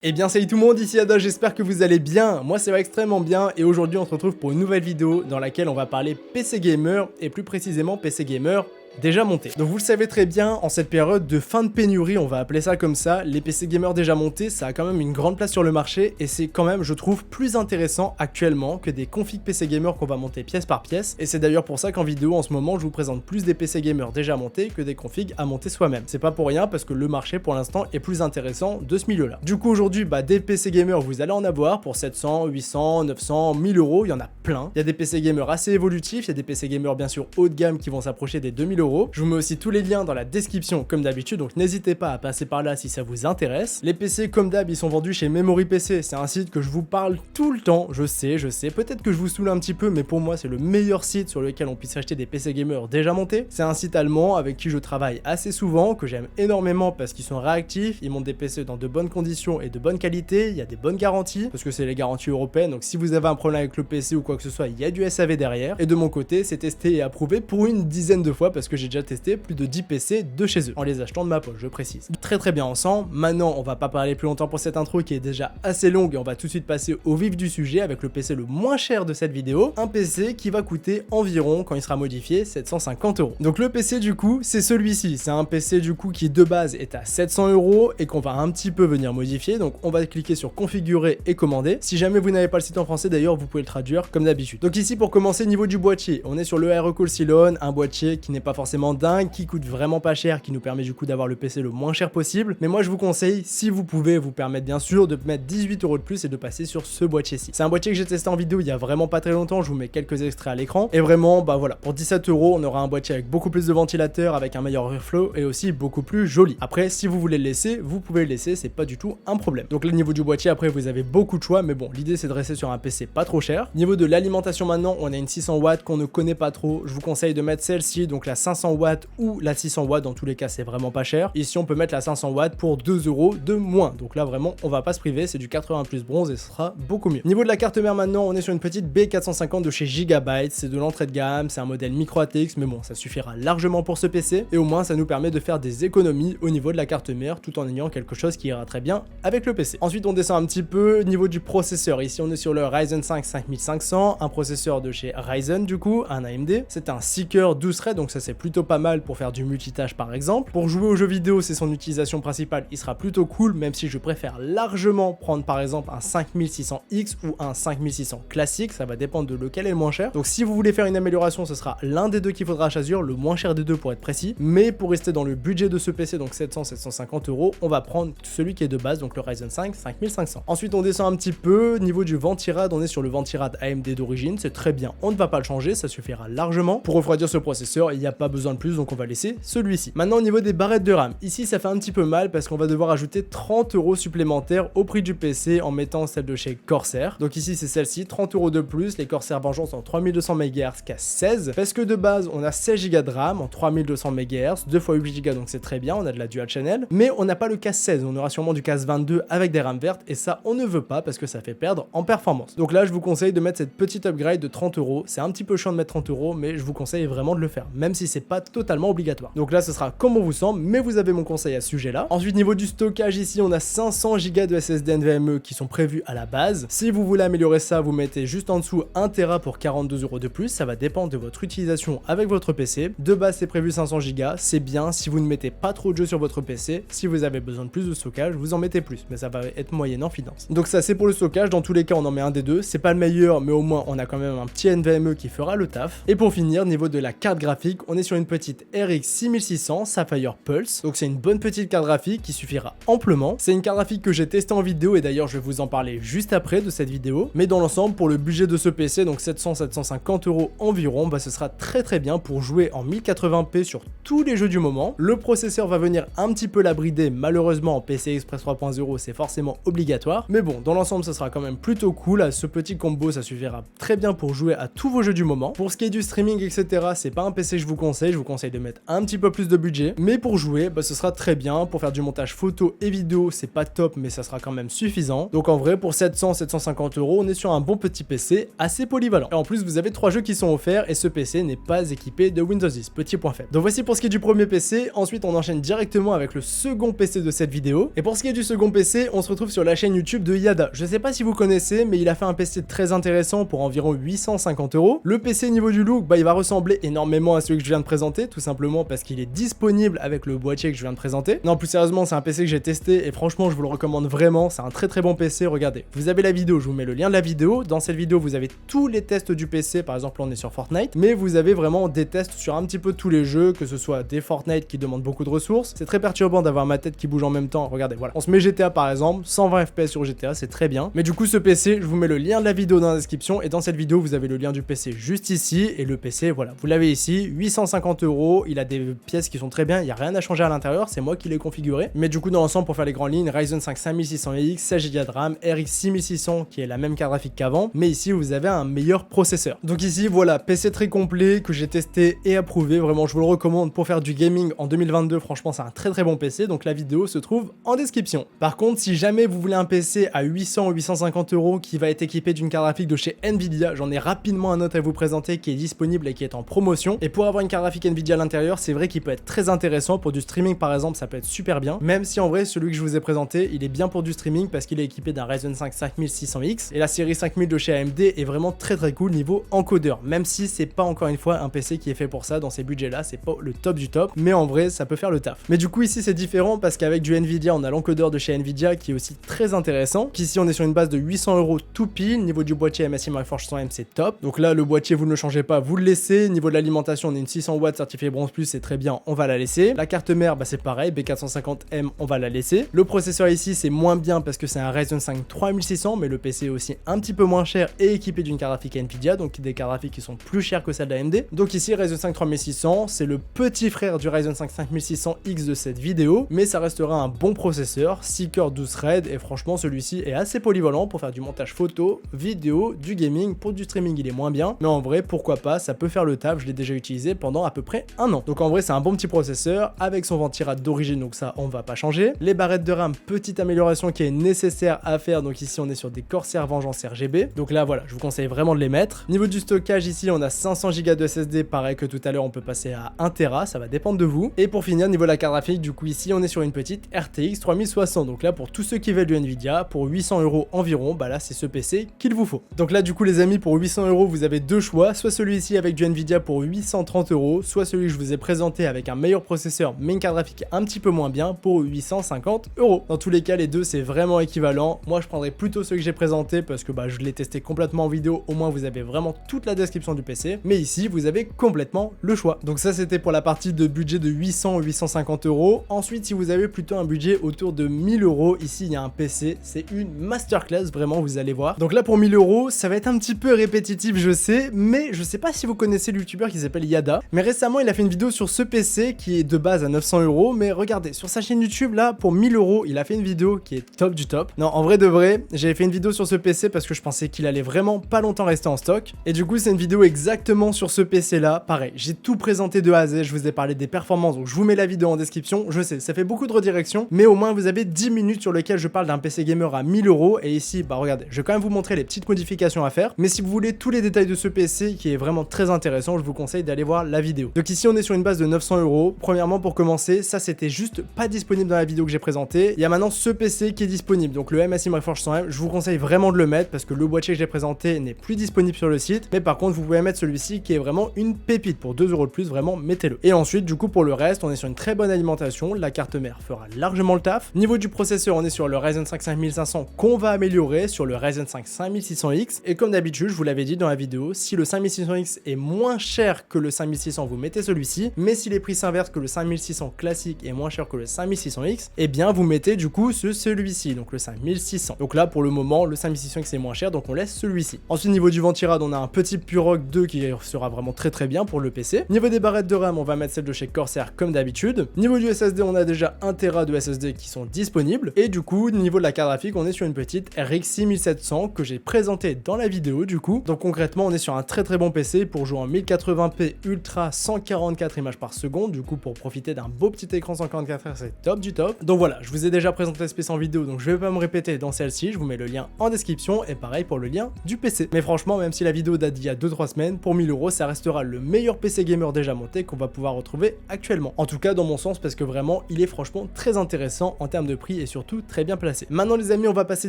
Eh bien salut tout le monde, ici Ada, j'espère que vous allez bien. Moi ça va extrêmement bien et aujourd'hui on se retrouve pour une nouvelle vidéo dans laquelle on va parler PC Gamer et plus précisément PC Gamer déjà monté. Donc vous le savez très bien, en cette période de fin de pénurie, on va appeler ça comme ça, les PC gamers déjà montés, ça a quand même une grande place sur le marché et c'est quand même, je trouve, plus intéressant actuellement que des configs PC gamers qu'on va monter pièce par pièce. Et c'est d'ailleurs pour ça qu'en vidéo en ce moment, je vous présente plus des PC gamers déjà montés que des configs à monter soi-même. C'est pas pour rien parce que le marché pour l'instant est plus intéressant de ce milieu-là. Du coup aujourd'hui, des PC gamers vous allez en avoir pour 700, 800, 900, 1000 euros, il y en a plein. Il y a des PC gamers assez évolutifs, il y a des PC gamers bien sûr haut de gamme qui vont s'approcher des 2000 euros. Je vous mets aussi tous les liens dans la description comme d'habitude, donc n'hésitez pas à passer par là si ça vous intéresse. Les PC comme d'hab, ils sont vendus chez Memory PC, c'est un site que je vous parle tout le temps, je sais, peut-être que je vous saoule un petit peu, mais pour moi c'est le meilleur site sur lequel on puisse acheter des PC gamers déjà montés. C'est un site allemand avec qui je travaille assez souvent, que j'aime énormément parce qu'ils sont réactifs, ils montent des PC dans de bonnes conditions et de bonne qualité, il y a des bonnes garanties, parce que c'est les garanties européennes, donc si vous avez un problème avec le PC ou quoi que ce soit, il y a du SAV derrière. Et de mon côté, c'est testé et approuvé pour une dizaine de fois parce que j'ai déjà testé plus de 10 PC de chez eux, en les achetant de ma poche, je précise. Très bien ensemble. Maintenant, on va pas parler plus longtemps pour cette intro qui est déjà assez longue et on va tout de suite passer au vif du sujet avec le PC le moins cher de cette vidéo, un PC qui va coûter environ, quand il sera modifié, 750 euros. Donc le PC du coup, c'est celui-ci, c'est un PC du coup qui de base est à 700 euros et qu'on va un petit peu venir modifier, donc on va cliquer sur configurer et commander. Si jamais vous n'avez pas le site en français d'ailleurs, vous pouvez le traduire comme d'habitude. Donc ici pour commencer, niveau du boîtier, on est sur le Aerocool Cylon, un boîtier qui n'est pas forcément dingue, qui coûte vraiment pas cher, qui nous permet du coup d'avoir le PC le moins cher possible, mais moi je vous conseille, si vous pouvez vous permettre bien sûr, de mettre 18 euros de plus et de passer sur ce boîtier-ci. C'est un boîtier que j'ai testé en vidéo il y a vraiment pas très longtemps, je vous mets quelques extraits à l'écran, et vraiment voilà, pour 17 euros on aura un boîtier avec beaucoup plus de ventilateurs, avec un meilleur airflow et aussi beaucoup plus joli. Après si vous voulez le laisser, vous pouvez le laisser, c'est pas du tout un problème. Donc là niveau du boîtier, après vous avez beaucoup de choix, mais bon, l'idée c'est de rester sur un PC pas trop cher. Niveau de l'alimentation maintenant, on a une 600 watts qu'on ne connaît pas trop, je vous conseille de mettre celle-ci, donc la 500 watts ou la 600 watts, dans tous les cas c'est vraiment pas cher. Ici on peut mettre la 500 watts pour 2 euros de moins, donc là vraiment on va pas se priver, c'est du 80 plus bronze et ce sera beaucoup mieux. Niveau de la carte mère maintenant, on est sur une petite B450 de chez Gigabyte, c'est de l'entrée de gamme, c'est un modèle micro ATX, mais bon ça suffira largement pour ce PC et au moins ça nous permet de faire des économies au niveau de la carte mère tout en ayant quelque chose qui ira très bien avec le PC. Ensuite on descend un petit peu, niveau du processeur, ici on est sur le Ryzen 5 5500, un processeur de chez Ryzen du coup, un AMD, c'est un 6 cœurs 12 threads, donc ça c'est plutôt pas mal pour faire du multitâche par exemple. Pour jouer aux jeux vidéo, c'est son utilisation principale, il sera plutôt cool, même si je préfère largement prendre par exemple un 5600X ou un 5600 classique, ça va dépendre de lequel est le moins cher. Donc si vous voulez faire une amélioration, ce sera l'un des deux qu'il faudra choisir, le moins cher des deux pour être précis, mais pour rester dans le budget de ce PC, donc 700-750 euros, on va prendre celui qui est de base, donc le Ryzen 5 5500. Ensuite on descend un petit peu, niveau du ventirad, on est sur le ventirad AMD d'origine, c'est très bien, on ne va pas le changer, ça suffira largement. Pour refroidir ce processeur, il n'y a pas besoin de plus, donc on va laisser celui-ci. Maintenant au niveau des barrettes de RAM, ici ça fait un petit peu mal parce qu'on va devoir ajouter 30 euros supplémentaires au prix du PC en mettant celle de chez Corsair. Donc ici c'est celle-ci, 30 euros de plus, les Corsair Vengeance en 3200 MHz qu'à 16, parce que de base on a 16 Go de RAM en 3200 MHz, 2 x 8 Go donc c'est très bien, on a de la dual channel, mais on n'a pas le cas 16, on aura sûrement du cas 22 avec des RAM vertes et ça on ne veut pas parce que ça fait perdre en performance. Donc là je vous conseille de mettre cette petite upgrade de 30 euros, c'est un petit peu chiant de mettre 30 euros, mais je vous conseille vraiment de le faire, même si c'est pas totalement obligatoire. Donc là ce sera comme on vous semble, mais vous avez mon conseil à ce sujet là. Ensuite niveau du stockage, ici on a 500 Go de SSD NVMe qui sont prévus à la base. Si vous voulez améliorer ça, vous mettez juste en dessous 1 Tera pour 42 euros de plus, ça va dépendre de votre utilisation avec votre PC. De base c'est prévu 500 Go, c'est bien si vous ne mettez pas trop de jeux sur votre PC. Si vous avez besoin de plus de stockage, vous en mettez plus, mais ça va être moyennant finance. Donc ça c'est pour le stockage, dans tous les cas on en met un des deux, c'est pas le meilleur, mais au moins on a quand même un petit NVMe qui fera le taf. Et pour finir, niveau de la carte graphique, on est sur une petite RX 6600 Sapphire Pulse, donc c'est une bonne petite carte graphique qui suffira amplement. C'est une carte graphique que j'ai testée en vidéo et d'ailleurs je vais vous en parler juste après de cette vidéo, mais dans l'ensemble pour le budget de ce PC, donc 700-750 euros environ, ce sera très bien pour jouer en 1080p sur tous les jeux du moment. Le processeur va venir un petit peu la brider, malheureusement en PCI Express 3.0 c'est forcément obligatoire, mais bon dans l'ensemble ça sera quand même plutôt cool. À ce petit combo ça suffira très bien pour jouer à tous vos jeux du moment. Pour ce qui est du streaming etc, c'est pas un PC que je vous conseille conseille, de mettre un petit peu plus de budget, mais pour jouer, bah, ce sera très bien. Pour faire du montage photo et vidéo, c'est pas top, mais ça sera quand même suffisant. Donc en vrai, pour 700-750 €, on est sur un bon petit PC assez polyvalent. Et en plus, vous avez 3 jeux qui sont offerts et ce PC n'est pas équipé de Windows 10, petit point faible. Donc voici pour ce qui est du premier PC. Ensuite, on enchaîne directement avec le second PC de cette vidéo. Et pour ce qui est du second PC, on se retrouve sur la chaîne YouTube de Yada. Je sais pas si vous connaissez, mais il a fait un PC très intéressant pour environ 850 €. Le PC niveau du look, bah, il va ressembler énormément à celui que je viens de présenter, tout simplement parce qu'il est disponible avec le boîtier que je viens de présenter. Non, plus sérieusement, c'est un PC que j'ai testé et franchement, je vous le recommande vraiment. C'est un très bon PC. Regardez, vous avez la vidéo, je vous mets le lien de la vidéo. Dans cette vidéo, vous avez tous les tests du PC. Par exemple, on est sur Fortnite, mais vous avez vraiment des tests sur un petit peu tous les jeux, que ce soit des Fortnite qui demandent beaucoup de ressources. C'est très perturbant d'avoir ma tête qui bouge en même temps. Regardez, voilà. On se met GTA par exemple, 120 FPS sur GTA, c'est très bien. Mais du coup, ce PC, je vous mets le lien de la vidéo dans la description et dans cette vidéo, vous avez le lien du PC juste ici et le PC, voilà, vous l'avez ici, 850 €. Il a des pièces qui sont très bien, il n'y a rien à changer à l'intérieur, c'est moi qui l'ai configuré. Mais du coup, dans l'ensemble, pour faire les grandes lignes, Ryzen 5 5600X, 16 Go de RAM, RX 6600 qui est la même carte graphique qu'avant, mais ici, vous avez un meilleur processeur. Donc ici, voilà, PC très complet que j'ai testé et approuvé. Vraiment, je vous le recommande pour faire du gaming en 2022. Franchement, c'est un très bon PC. Donc la vidéo se trouve en description. Par contre, si jamais vous voulez un PC à 800 ou 850 € qui va être équipé d'une carte graphique de chez Nvidia, j'en ai rapidement un autre à vous présenter qui est disponible et qui est en promotion. Et pour avoir une carte graphique Nvidia à l'intérieur, c'est vrai qu'il peut être très intéressant pour du streaming par exemple, ça peut être super bien. Même si en vrai, celui que je vous ai présenté, il est bien pour du streaming parce qu'il est équipé d'un Ryzen 5 5600X et la série 5000 de chez AMD est vraiment très cool niveau encodeur. Même si c'est pas encore une fois un PC qui est fait pour ça dans ces budgets là, c'est pas le top du top, mais en vrai, ça peut faire le taf. Mais du coup, ici c'est différent parce qu'avec du Nvidia, on a l'encodeur de chez Nvidia qui est aussi très intéressant. Qu'ici, on est sur une base de 800 € tout pile. Niveau du boîtier MSI MyForge 100M, c'est top. Donc là, le boîtier, vous ne le changez pas, vous le laissez. Niveau de l'alimentation, on est une 600 watts certifiée bronze plus, c'est très bien, on va la laisser. La carte mère, bah c'est pareil, B450M, on va la laisser. Le processeur ici, c'est moins bien parce que c'est un Ryzen 5 3600, mais le PC est aussi un petit peu moins cher et équipé d'une carte graphique Nvidia, donc des cartes graphiques qui sont plus chères que celles d'AMD. Donc ici, Ryzen 5 3600, c'est le petit frère du Ryzen 5 5600X de cette vidéo, mais ça restera un bon processeur, 6 cœurs 12 threads, et franchement, celui-ci est assez polyvalent pour faire du montage photo, vidéo, du gaming. Pour du streaming, il est moins bien, mais en vrai, pourquoi pas, ça peut faire le taf. Je l'ai déjà utilisé pendant à peu près un an. Donc en vrai, c'est un bon petit processeur avec son ventirad d'origine, donc ça, on va pas changer. Les barrettes de RAM, petite amélioration qui est nécessaire à faire. Donc ici, on est sur des Corsair Vengeance RGB. Donc là, voilà, je vous conseille vraiment de les mettre. Niveau du stockage, ici, on a 500 Go de SSD. Pareil que tout à l'heure, on peut passer à 1 Tera, ça va dépendre de vous. Et pour finir, niveau de la carte graphique, du coup, ici, on est sur une petite RTX 3060. Donc là, pour tous ceux qui veulent du Nvidia, pour 800 € environ, bah là, c'est ce PC qu'il vous faut. Donc là, du coup, les amis, pour 800 €, vous avez deux choix, soit celui-ci avec du Nvidia pour 830 €, soit celui que je vous ai présenté avec un meilleur processeur, mais une carte graphique un petit peu moins bien pour 850 €. Dans tous les cas, les deux, c'est vraiment équivalent. Moi, je prendrais plutôt ceux que j'ai présenté parce que bah, je l'ai testé complètement en vidéo. Au moins, vous avez vraiment toute la description du PC. Mais ici, vous avez complètement le choix. Donc ça, c'était pour la partie de budget de 800 ou 850 €. Ensuite, si vous avez plutôt un budget autour de 1000 €, ici, il y a un PC. C'est une masterclass, vraiment, vous allez voir. Donc là, pour 1000 €, ça va être un petit peu répétitif, je sais, mais je sais pas si vous connaissez le youtubeur qui s'appelle Yada. Mais récemment, il a fait une vidéo sur ce PC qui est de base à 900 €. Mais regardez, sur sa chaîne YouTube, là, pour 1000 €, il a fait une vidéo qui est top du top. Non, en vrai de vrai, j'avais fait une vidéo sur ce PC parce que je pensais qu'il allait vraiment pas longtemps rester en stock. Et du coup, c'est une vidéo exactement sur ce PC là. Pareil, j'ai tout présenté de A à Z, je vous ai parlé des performances, donc je vous mets la vidéo en description. Je sais, ça fait beaucoup de redirection, mais au moins vous avez 10 minutes sur lesquelles je parle d'un PC gamer à 1000 €. Et ici, bah regardez, je vais quand même vous montrer les petites modifications à faire. Mais si vous voulez tous les détails de ce PC qui est vraiment très intéressant, je vous conseille d'aller voir la vidéo. Donc ici, on est sur une base de 900 €. Premièrement, pour commencer, ça c'était juste pas disponible dans la vidéo que j'ai présentée. Il y a maintenant ce PC qui est disponible, donc le MSI MyForge 100M. Je vous conseille vraiment de le mettre parce que le boîtier que j'ai présenté n'est plus disponible sur le site. Mais par contre, vous pouvez mettre celui-ci qui est vraiment une pépite pour 2 € de plus, vraiment mettez-le. Et ensuite, du coup, pour le reste, on est sur une très bonne alimentation. La carte mère fera largement le taf. Niveau du processeur, on est sur le Ryzen 5 5500 qu'on va améliorer sur le Ryzen 5 5600X. Et comme d'habitude, je vous l'avais dit dans la vidéo, si le 5600X est moins cher que le 5600, vous mettez celui-ci. Mais si les prix s'inversent, que le 5600 classique est moins cher que le 5600X, et bien vous mettez du coup celui-ci, donc le 5600. Donc là, pour le moment, le 5600X est moins cher, donc on laisse celui-ci. Ensuite, niveau du ventirad, on a un petit Purock 2 qui sera vraiment très bien pour le PC. Niveau des barrettes de RAM, on va mettre celle de chez Corsair comme d'habitude. Niveau du SSD, on a déjà 1 Tera de SSD qui sont disponibles. Et du coup, niveau de la carte graphique, on est sur une petite RX 6700 que j'ai présentée dans la vidéo du coup. Donc concrètement, on est sur un très bon PC pour jouer en 1080p Ultra ultra 144 images par seconde, du coup pour profiter d'un beau petit écran 144 Hz, c'est top du top. Donc voilà, je vous ai déjà présenté ce PC en vidéo, donc je vais pas me répéter dans celle-ci, je vous mets le lien en description et pareil pour le lien du PC. Mais franchement, même si la vidéo date d'il y a 2-3 semaines, pour 1000 €, ça restera le meilleur PC gamer déjà monté qu'on va pouvoir retrouver actuellement. En tout cas dans mon sens, parce que vraiment il est franchement très intéressant en termes de prix et surtout très bien placé. Maintenant les amis, on va passer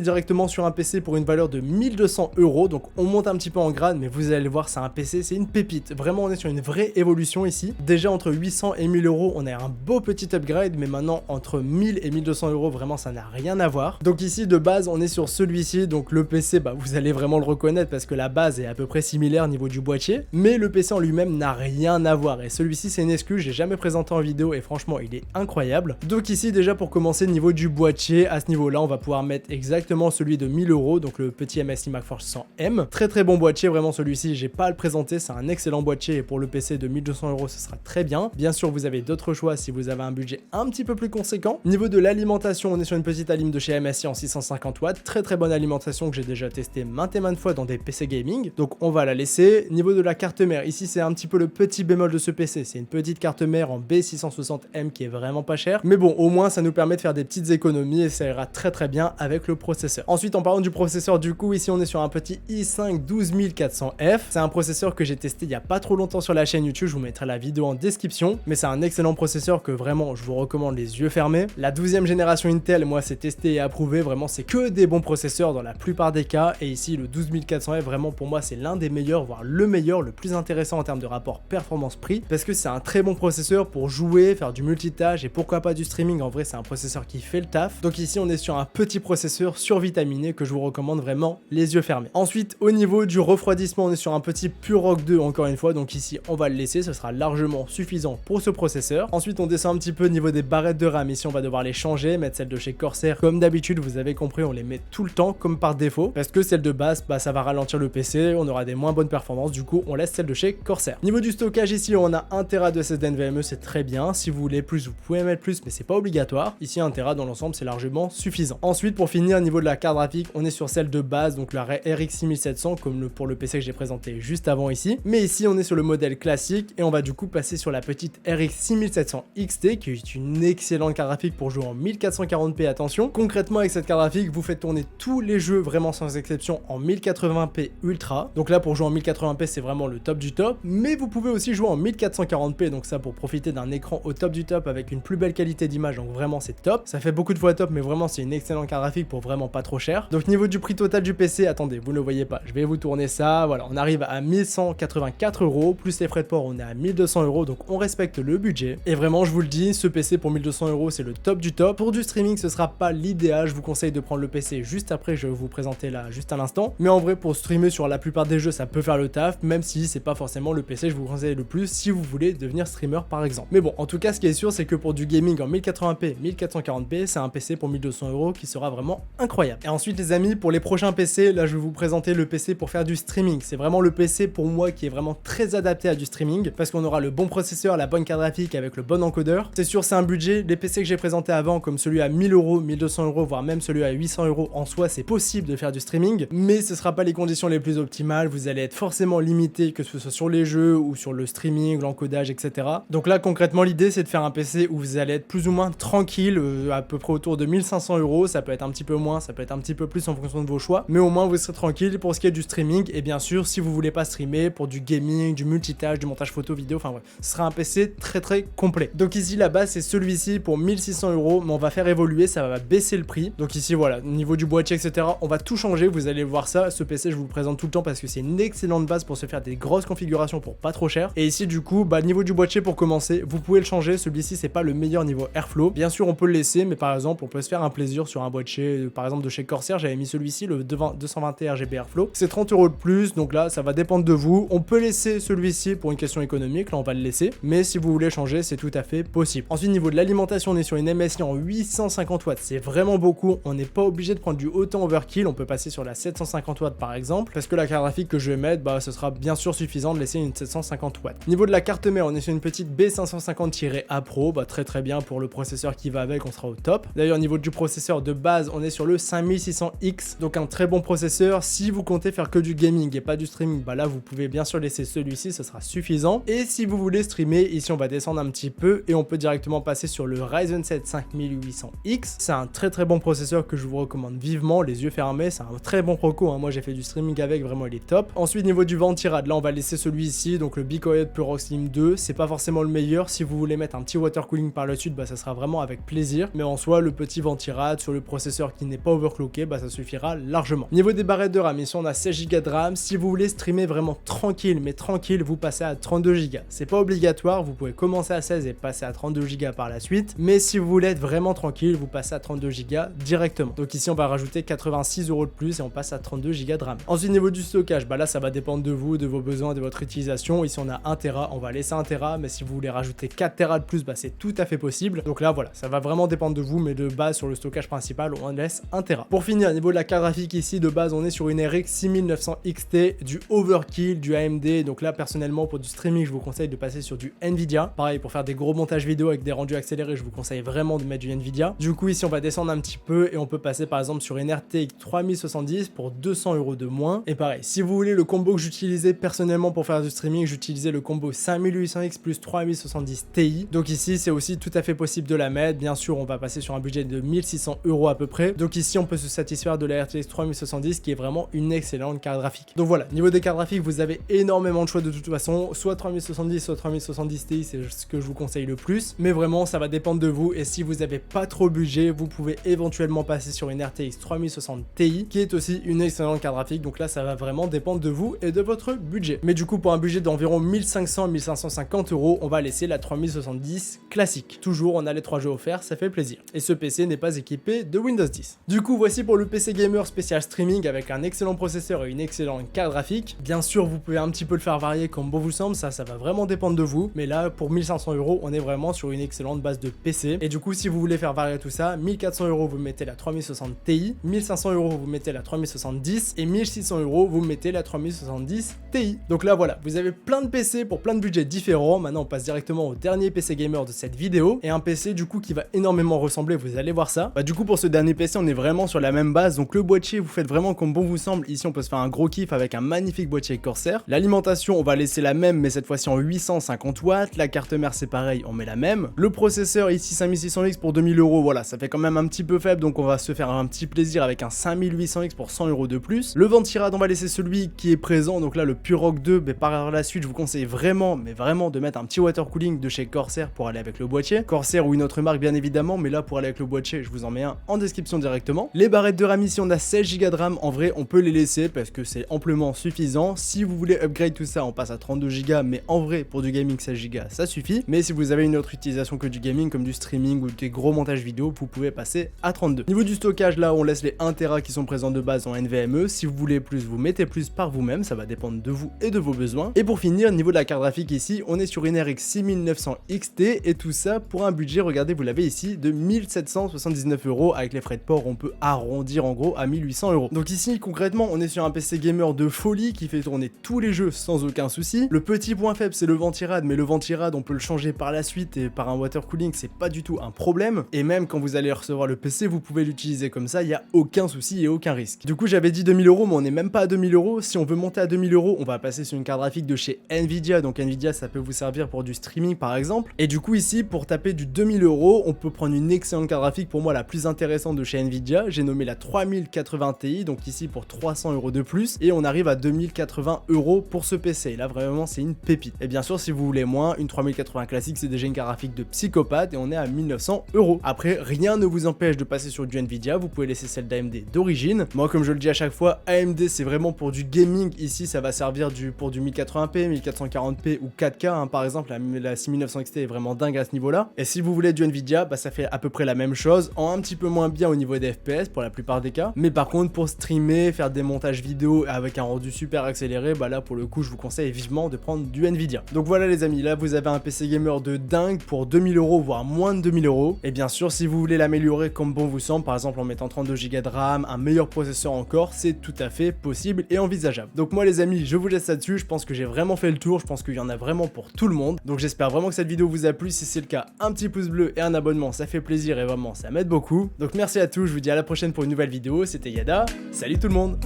directement sur un PC pour une valeur de 1200 €, donc on monte un petit peu en grade, mais vous allez voir, c'est un PC, c'est une pépite. Vraiment on est sur une vraie évolution ici. Déjà entre 800 et 1000 €, on a un beau petit upgrade, mais maintenant entre 1000 et 1200 €, vraiment ça n'a rien à voir. Donc ici de base on est sur celui-ci, donc le PC, bah vous allez vraiment le reconnaître parce que la base est à peu près similaire au niveau du boîtier, mais le PC en lui-même n'a rien à voir, et celui-ci c'est une excuse, j'ai jamais présenté en vidéo et franchement il est incroyable. Donc ici déjà pour commencer, niveau du boîtier, à ce niveau là on va pouvoir mettre exactement celui de 1000 €, donc le petit MSI MagForce 100M. Très bon boîtier, vraiment celui-ci j'ai pas à le présenter, c'est un excellent boîtier et pour le PC de 1200 € ce sera très bien. Bien sûr vous avez d'autres choix si vous avez un budget un petit peu plus conséquent. Niveau de l'alimentation, on est sur une petite alim de chez MSI en 650 watts, très bonne alimentation que j'ai déjà testé maintes et maintes fois dans des PC gaming, donc on va la laisser. Niveau de la carte mère, ici c'est un petit peu le petit bémol de ce PC, c'est une petite carte mère en B660M qui est vraiment pas chère, mais bon au moins ça nous permet de faire des petites économies et ça ira très bien avec le processeur. Ensuite en parlant du processeur, du coup ici on est sur un petit i5 12400F, c'est un processeur que j'ai testé il y a pas trop longtemps sur la chaîne YouTube, je vous mettrai la vidéo en description, mais c'est un excellent processeur que vraiment je vous recommande les yeux fermés. La 12e génération Intel, moi c'est testé et approuvé, vraiment c'est que des bons processeurs dans la plupart des cas, et ici le 12400F vraiment pour moi c'est l'un des meilleurs, voire le meilleur, le plus intéressant en termes de rapport performance-prix, parce que c'est un très bon processeur pour jouer, faire du multitâche et pourquoi pas du streaming. En vrai c'est un processeur qui fait le taf, donc ici on est sur un petit processeur survitaminé que je vous recommande vraiment les yeux fermés. Ensuite au niveau du refroidissement, on est sur un petit PureRock 2 encore une fois, donc ici on va le laisser, ce sera largement suffisant pour ce processeur. Ensuite on descend un petit peu au niveau des barrettes de RAM, ici on va devoir les changer, mettre celles de chez Corsair comme d'habitude, vous avez compris, on les met tout le temps comme par défaut, parce que celle de base, bah ça va ralentir le PC, on aura des moins bonnes performances, du coup on laisse celle de chez Corsair. Niveau du stockage, ici on a 1 Tera de SSD NVMe, c'est très bien, si vous voulez plus vous pouvez mettre plus, mais c'est pas obligatoire. Ici 1 Tera dans l'ensemble c'est largement suffisant. Ensuite pour finir, niveau de la carte graphique, on est sur celle de base, donc la RX 6700 comme pour le PC que j'ai présenté juste avant ici, mais ici on est sur le modèle classique et on va du coup passer sur la petite RX 6700 XT qui est une excellente carte graphique pour jouer en 1440p. Attention, concrètement avec cette carte graphique vous faites tourner tous les jeux vraiment sans exception en 1080p ultra, donc là pour jouer en 1080p c'est vraiment le top du top, mais vous pouvez aussi jouer en 1440p, donc ça pour profiter d'un écran au top du top avec une plus belle qualité d'image, donc vraiment c'est top, ça fait beaucoup de fois top, mais vraiment c'est une excellente carte graphique pour vraiment pas trop cher. Donc niveau du prix total du PC, attendez, vous ne le voyez pas, je vais vous tourner ça, voilà, on arrive à 1184 €, plus les frais de port on est à 1200 €, donc on respecte le budget, et vraiment je vous le dis, ce PC pour 1200 € c'est le top du top. Pour du streaming ce sera pas l'idéal, je vous conseille de prendre le PC juste après, je vais vous présenter là juste à l'instant, mais en vrai pour streamer sur la plupart des jeux ça peut faire le taf, même si c'est pas forcément le PC que je vous conseille le plus si vous voulez devenir streamer par exemple. Mais bon, en tout cas ce qui est sûr c'est que pour du gaming en 1080p, 1440p, c'est un PC pour 1200 € qui sera vraiment incroyable. Et ensuite les amis, pour les prochains PC, là je vais vous présenter le PC pour faire du streaming. C'est vraiment le PC pour moi qui est vraiment très adapté à du streaming, parce qu'on aura le bon processeur, la bonne carte graphique avec le bon encodeur. C'est sûr c'est un budget, les PC que j'ai présenté avant comme celui à 1000 €, 1200 €, voire même celui à 800 € en soi, c'est possible de faire du streaming, mais ce sera pas les conditions les plus optimales, vous allez être forcément limité, que ce soit sur les jeux ou sur le streaming, l'encodage, etc. Donc là concrètement l'idée c'est de faire un PC où vous allez être plus ou moins tranquille, à peu près autour de 1500 €, ça peut être un petit peu moins, ça peut être un petit peu plus en fonction de vos choix, mais au moins vous serez tranquille pour ce qui est du streaming. Et bien sûr si vous voulez pas streamer, pour du gaming, du multitâche, du montage photo, vidéo, enfin bref, ce sera un PC très complet. Donc ici la base c'est celui-ci pour 1600 €, mais on va faire évoluer, ça va baisser le prix. Donc ici voilà, au niveau du boîtier etc, on va tout changer, vous allez voir ça, ce PC je vous le présente tout le temps parce que c'est une excellente base pour se faire des grosses configurations pour pas trop cher. Et ici du coup, bah niveau du boîtier pour commencer, vous pouvez le changer, celui-ci c'est pas le meilleur niveau airflow, bien sûr on peut le laisser, mais par exemple on peut se faire un plaisir sur un boîtier, par exemple de chez Corsair, j'avais mis celui-ci, le 221 RGB airflow, c'est 30 € de plus, donc là ça va dépendre de vous. On peut laisser celui-ci pour une question économique, là on va le laisser, mais si vous voulez changer c'est tout à fait possible. Ensuite niveau de l'alimentation, on est sur une MSI en 850 watts, c'est vraiment beaucoup, on n'est pas obligé de prendre du autant overkill, on peut passer sur la 750 watts par exemple, parce que la carte graphique que je vais mettre, bah ce sera bien sûr suffisant de laisser une 750 watts. Niveau de la carte mère, on est sur une petite B550-A Pro, bah très bien, pour le processeur qui va avec, on sera au top. D'ailleurs niveau du processeur de base, on est sur le 5600X, donc un très bon processeur. Si vous comptez faire que du gaming et pas du streaming, bah là vous pouvez bien sûr laisser celui-ci, ce sera suffisant. suffisant. Et si vous voulez streamer, ici on va descendre un petit peu et on peut directement passer sur le Ryzen 7 5800X. C'est un très bon processeur que je vous recommande vivement, les yeux fermés, c'est un très bon proco, hein. Moi j'ai fait du streaming avec, vraiment il est top. Ensuite niveau du ventirad, là on va laisser celui-ci, donc le BeeCoyote Pro Slim 2, c'est pas forcément le meilleur. Si vous voulez mettre un petit water cooling par le dessus, bah ça sera vraiment avec plaisir. Mais en soi, le petit ventirad sur le processeur qui n'est pas overclocké, bah ça suffira largement. Niveau des barrettes de RAM, ici on a 16 Go de RAM. Si vous voulez streamer vraiment tranquille, mais tranquille, vous passez à 32 Go. C'est pas obligatoire, vous pouvez commencer à 16 et passer à 32 Go par la suite. Mais si vous voulez être vraiment tranquille, vous passez à 32 Go directement. Donc ici on va rajouter 86 € de plus et on passe à 32 Go de RAM. Ensuite niveau du stockage, bah là ça va dépendre de vous, de vos besoins, de votre utilisation. Ici on a 1 Tera, on va laisser 1 Tera, mais si vous voulez rajouter 4 Tera de plus, bah c'est tout à fait possible. Donc là voilà, ça va vraiment dépendre de vous, mais de base sur le stockage principal on laisse 1 Tera. Pour finir, au niveau de la carte graphique ici, de base on est sur une RX 6900 XT, du overkill, du AMD. Donc là personnellement pour du streaming je vous conseille de passer sur du Nvidia. Pareil pour faire des gros montages vidéo avec des rendus accélérés, je vous conseille vraiment de mettre du Nvidia. Du coup ici on va descendre un petit peu et on peut passer par exemple sur une RTX 3070 pour 200 € de moins. Et pareil, si vous voulez le combo que j'utilisais personnellement pour faire du streaming, j'utilisais le combo 5800X plus 3070 Ti. Donc ici c'est aussi tout à fait possible de la mettre. Bien sûr on va passer sur un budget de 1600 € à peu près. Donc ici on peut se satisfaire de la RTX 3070 qui est vraiment une excellente carte graphique. Donc voilà, niveau des cartes graphiques vous avez énormément de choix de toute façon, soit 3070 soit 3070 Ti, c'est ce que je vous conseille le plus, mais vraiment ça va dépendre de vous. Et si vous n'avez pas trop budget, vous pouvez éventuellement passer sur une RTX 3060 Ti qui est aussi une excellente carte graphique. Donc là ça va vraiment dépendre de vous et de votre budget. Mais du coup pour un budget d'environ 1500-1550 €, on va laisser la 3070 classique. Toujours on a les 3 jeux offerts, ça fait plaisir. Et ce PC n'est pas équipé de Windows 10. Du coup voici pour le PC gamer spécial streaming avec un excellent processeur et une excellente carte graphique. Bien sûr vous pouvez un petit peu le faire varier comme bon vous semble, ça va vraiment dépendre de vous. Mais là pour 1500 € on est vraiment sur une excellente base de PC. Et du coup si vous voulez faire varier tout ça, 1400 € vous mettez la 3060 Ti, 1500 € vous mettez la 3070 et 1600 € vous mettez la 3070 Ti. Donc là voilà, vous avez plein de PC pour plein de budgets différents. Maintenant on passe directement au dernier PC gamer de cette vidéo et un PC du coup qui va énormément ressembler, vous allez voir ça. Du coup pour ce dernier PC on est vraiment sur la même base, donc le boîtier vous faites vraiment comme bon vous semble. Ici on peut se faire un gros kiff avec un magnifique boîtier Corsair. L'alimentation on va laisser la même mais cette fois-ci en 850 watts, la carte mère c'est pareil, on met la même. Le processeur ici 5600X pour 2000 €, voilà ça fait quand même un petit peu faible, donc on va se faire un petit plaisir avec un 5800X pour 100 € de plus. Le ventirad on va laisser celui qui est présent, donc là le Purock 2, mais par la suite je vous conseille vraiment, mais vraiment de mettre un petit water cooling de chez Corsair pour aller avec le boîtier. Corsair ou une autre marque bien évidemment, mais là pour aller avec le boîtier je vous en mets un en description directement. Les barrettes de RAM ici on a 16 Go de RAM, en vrai on peut les laisser parce que c'est amplement suffisant. Si vous voulez upgrade tout ça on passe à 32 Go, mais en vrai pour du gaming 16 Go ça suffit. Mais si vous avez une autre utilisation que du gaming comme du streaming ou des gros montages vidéo, vous pouvez passer à 32. Niveau du stockage là on laisse les 1 Tera qui sont présents de base en NVMe. Si vous voulez plus vous mettez plus par vous-même, ça va dépendre de vous et de vos besoins. Et pour finir, niveau de la carte graphique ici on est sur une RX 6900 XT et tout ça pour un budget, regardez vous l'avez ici, de 1779 € avec les frais de port, on peut arrondir en gros à 1800 €. Donc ici concrètement on est sur un PC gamer de folie qui fait tourner tous les jeux sans aucun souci. Le petit point faible c'est le ventirad, mais le ventirad on peut le changer par la suite et par un water cooling c'est pas du tout un problème. Et même quand vous allez recevoir le PC vous pouvez l'utiliser comme ça, il n'y a aucun souci et aucun risque. Du coup j'avais dit 2000 € mais on n'est même pas à 2000 €. Si on veut monter à 2000 € on va passer sur une carte graphique de chez Nvidia. Donc Nvidia ça peut vous servir pour du streaming par exemple. Et du coup ici pour taper du 2000 € on peut prendre une excellente carte graphique, pour moi la plus intéressante de chez Nvidia. J'ai nommé la 3080 Ti, donc ici pour 300 € de plus et on arrive à 2080 € pour ce PC. Et là vraiment c'est une pépite. Et bien sûr si vous voulez moins, une 3080 classique c'est déjà une carte graphique de psychopathe et on est à 1900 €. Après rien ne vous empêche de passer sur du Nvidia, vous pouvez laisser celle d'AMD d'origine. Moi comme je le dis à chaque fois, AMD c'est vraiment pour du gaming. Ici ça va servir pour du 1080p, 1440p ou 4K hein. Par exemple la 6900 XT est vraiment dingue à ce niveau là. Et si vous voulez du Nvidia, ça fait à peu près la même chose, en un petit peu moins bien au niveau des FPS pour la plupart des cas. Mais par contre pour streamer, faire des montages vidéo avec un rendu super accéléré, là pour le coup je vous conseille vivement de prendre du Nvidia. Donc voilà les amis, là vous avez un PC gamer de dingue pour 2000 € voire moins de 2000 €. Et bien sûr si vous voulez l'améliorer comme bon vous semble, par exemple en mettant 32 Go de RAM, un meilleur processeur encore, c'est tout à fait possible et envisageable. Donc moi les amis je vous laisse là-dessus, je pense que j'ai vraiment fait le tour, je pense qu'il y en a vraiment pour tout le monde. Donc j'espère vraiment que cette vidéo vous a plu, si c'est le cas un petit pouce bleu et un abonnement ça fait plaisir et vraiment ça m'aide beaucoup. Donc merci à tous, je vous dis à la prochaine pour une nouvelle vidéo, c'était Yada, salut tout le monde.